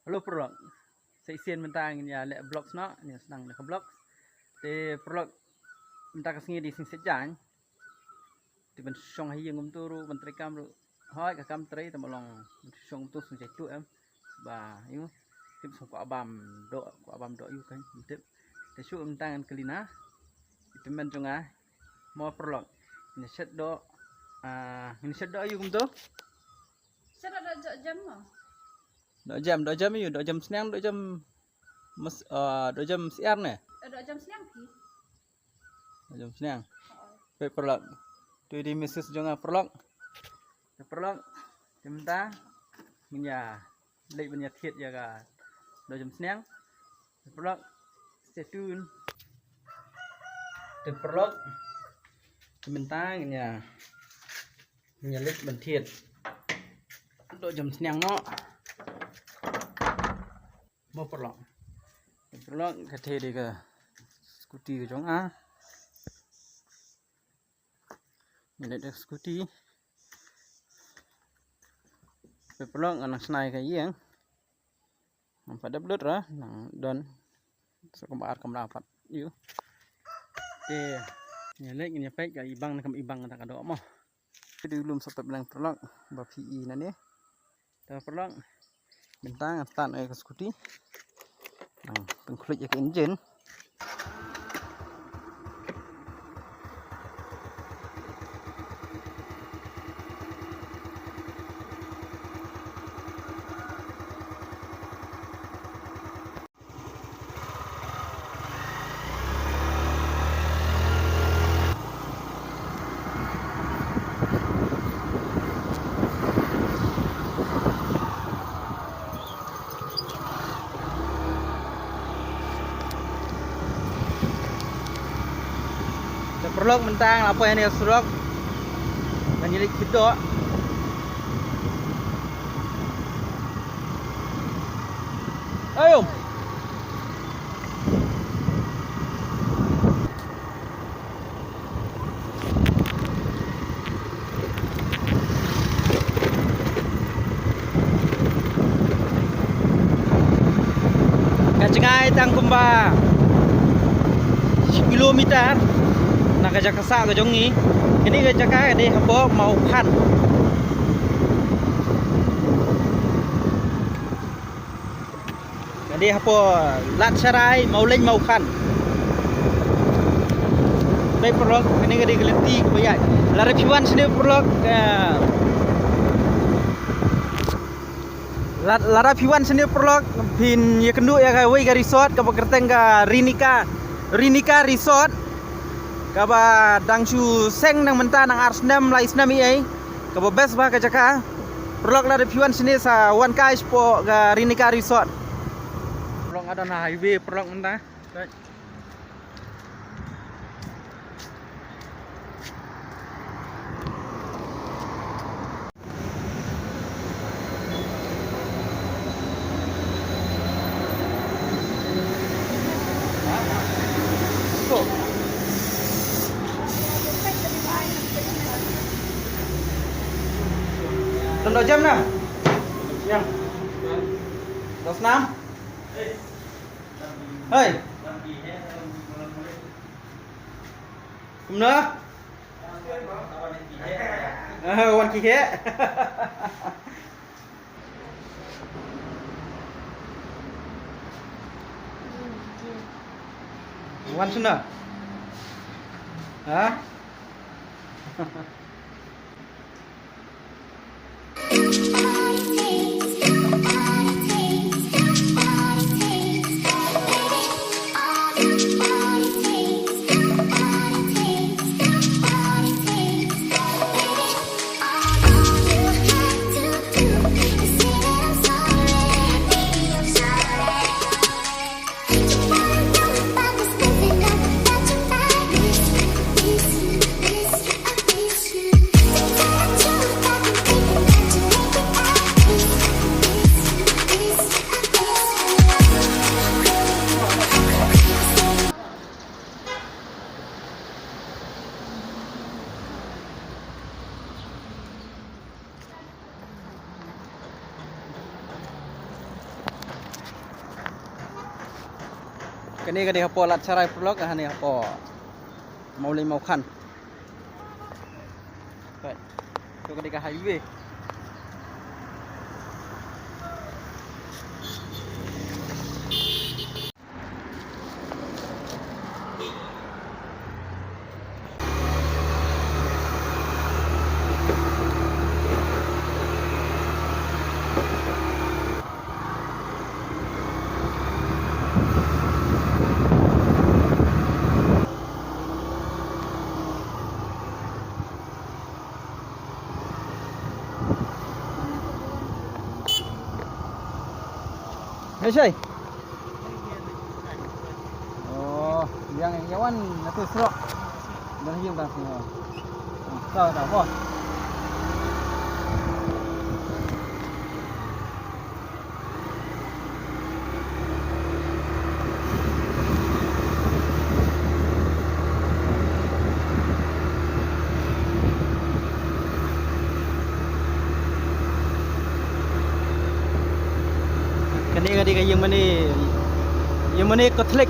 Halo prolog. Seksian mentang ya le blok sna ni senang le blok. Te prolog mentang kesengi di sing sejang. Ti ben song hai ngum turu menteri kam ru. Hoi ka kam tri tamolong song tu sung tu em. Ba yu tip song ko abam do yu kan tip. Te su mentang kelina. Itu men jonga mo prolog. Ni set do ni set do yu ngum tu. Set ada jam mo. Dok jam you, dok jam senang, dok jam siar ne. Ada jam siang ki. Dok jam senang. Pe perlok. Tu di Mrs. Jonga perlok. Perlok. Timta nya lek benya thiet ya ka. Dok jam senang. Perlok. Stay tune. Te perlok. Timta nya lek ben thiet. Dok jam senang no. Mau perlok ke di ke skuti ke jong ini ada skuti perlok anak senai ke yang pada belut lah nang don sekombar kemerapat you te nyelek nyepek ke ibang kam ibang tak ada mau di belum sampai bilang perlok bapi nani dah perlok bintang tan ke skuti pengkulit ke engine perlok mentang apa yang dia serok menyelik kedok ayo kacengai tang kumba 10 kilometer nak kerja kesak ke jongi ini kerja kaya ni apa mau kan jadi apa lat serai mau leng mau kan baik perlok ini ke gelenti ke banyak lari piwan sini perlok lara piwan sini perlok pin ya kenduk ya kawai ke resort ke pekerteng ke Rinika resort kaba dangsu seng nang menta nang arsnam la isnami ai kaba best ba ka jaka prolog la piwan sini sa one kai spo ga Rinika resort prolog ada na highway prolog menta Tendo jam na? Yang. 26. Hei. Kumna? Wan ki he. Wan sana. Ha? Kini ka di hapo lat sarai vlog ni hapo mau 5 คัน Baik. Tu ka di ka highway. Hei Syai. Oh, yang yawan natu serok. Dan hiung tang sini. Tahu tak apa? Kani ka yang mana Katolik.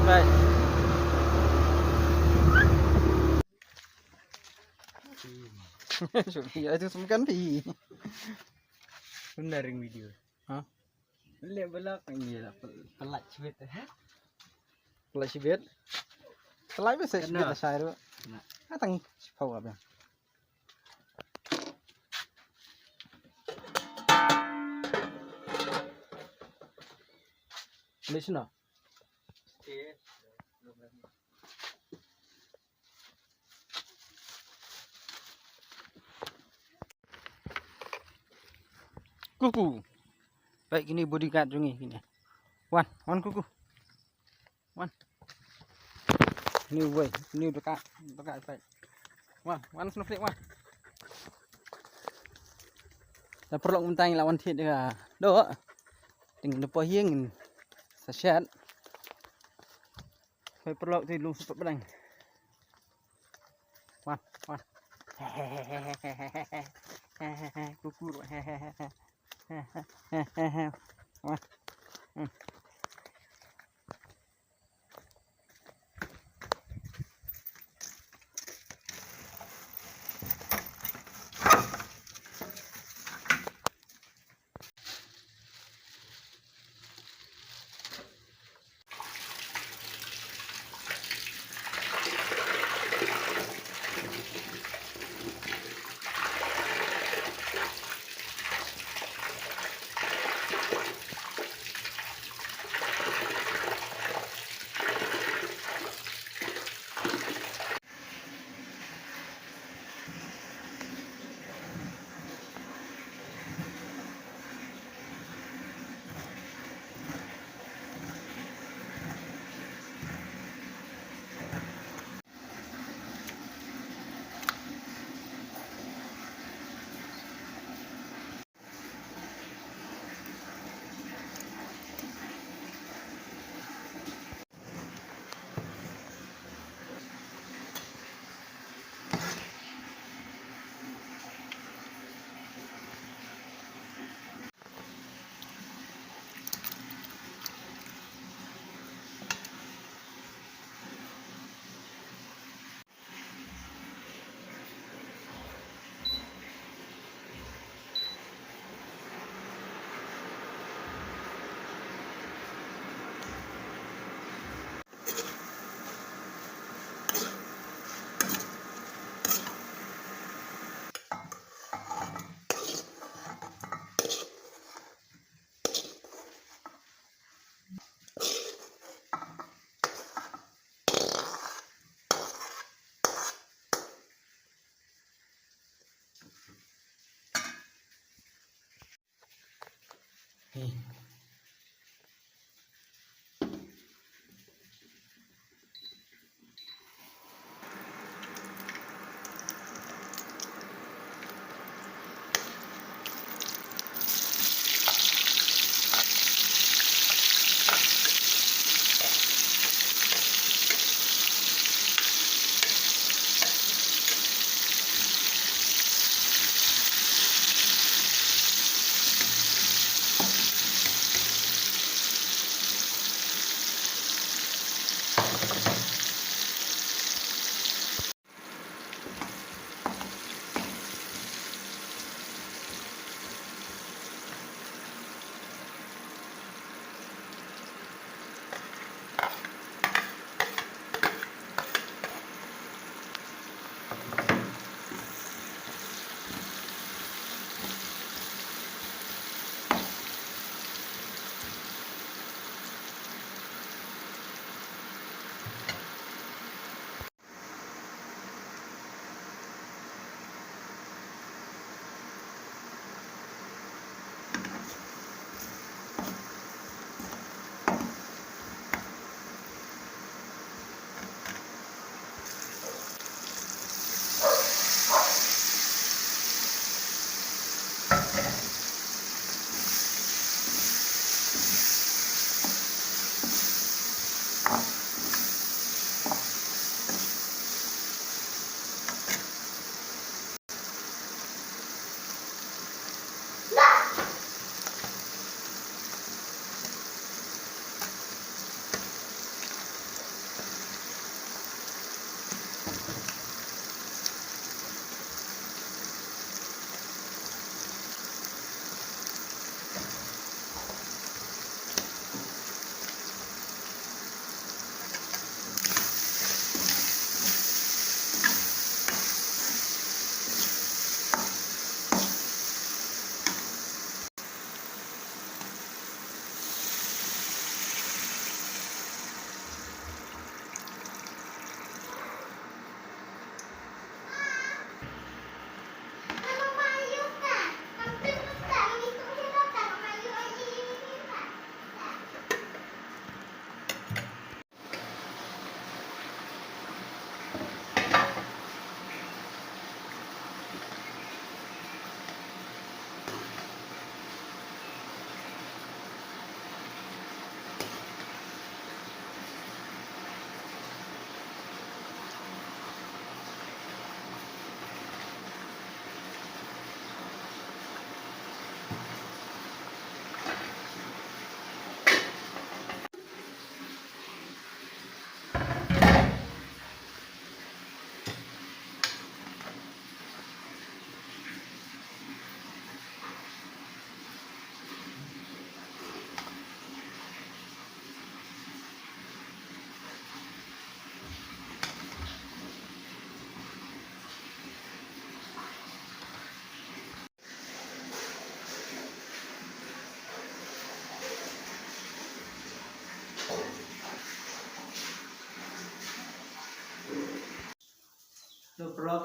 Baik. Ya itu semakan pi. Benar yang video. Hah? Lihat belakang ini lah pelat cibet. Pelat sibet. Pelat biasa sibet lah saya tu. Nah. Atang sipau apa? Di sini. Kuku. Baik ini bodyguard jungi gini. Wan kuku. Wan. Ini boy, ini dekat baik. Wan snowflake wan. Dah perlu mentang lawan thit dia. Doh. Ting depo hieng. Sasyat. Phải perlu thì luôn sụp bên Wan. Kuku rồi. Wan.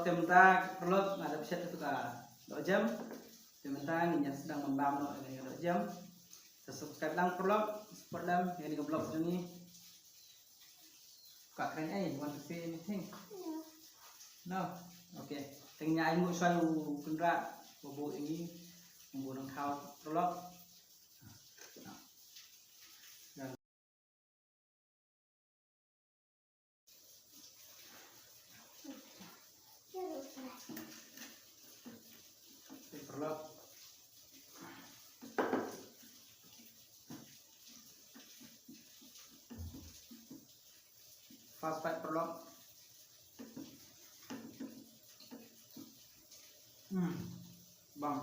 tementang prolog ada bisa itu ka 2 jam. Tementang ini sedang membangun ini 2 jam. Subscribe lang prolog, support lang ini ke vlog ini. Kak keren want to say anything? No. Okay. Tingnya ai ngui xoay kendra bobo ini menggunakan kau prolog. Prolog. Fast fight prolog. Bang.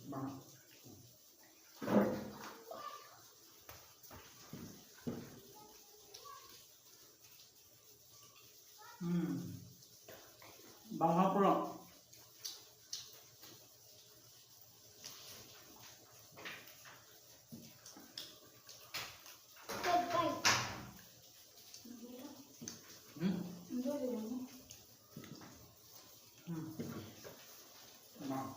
Bang. Bang apa lo? Bang.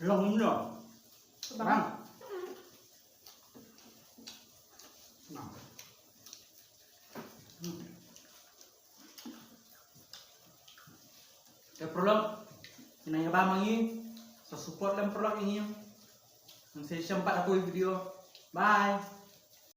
Long nữa. Bang. Bang. Prolog ini ba mangi so support lang prolog ini. Ang session pa ako video. Bye.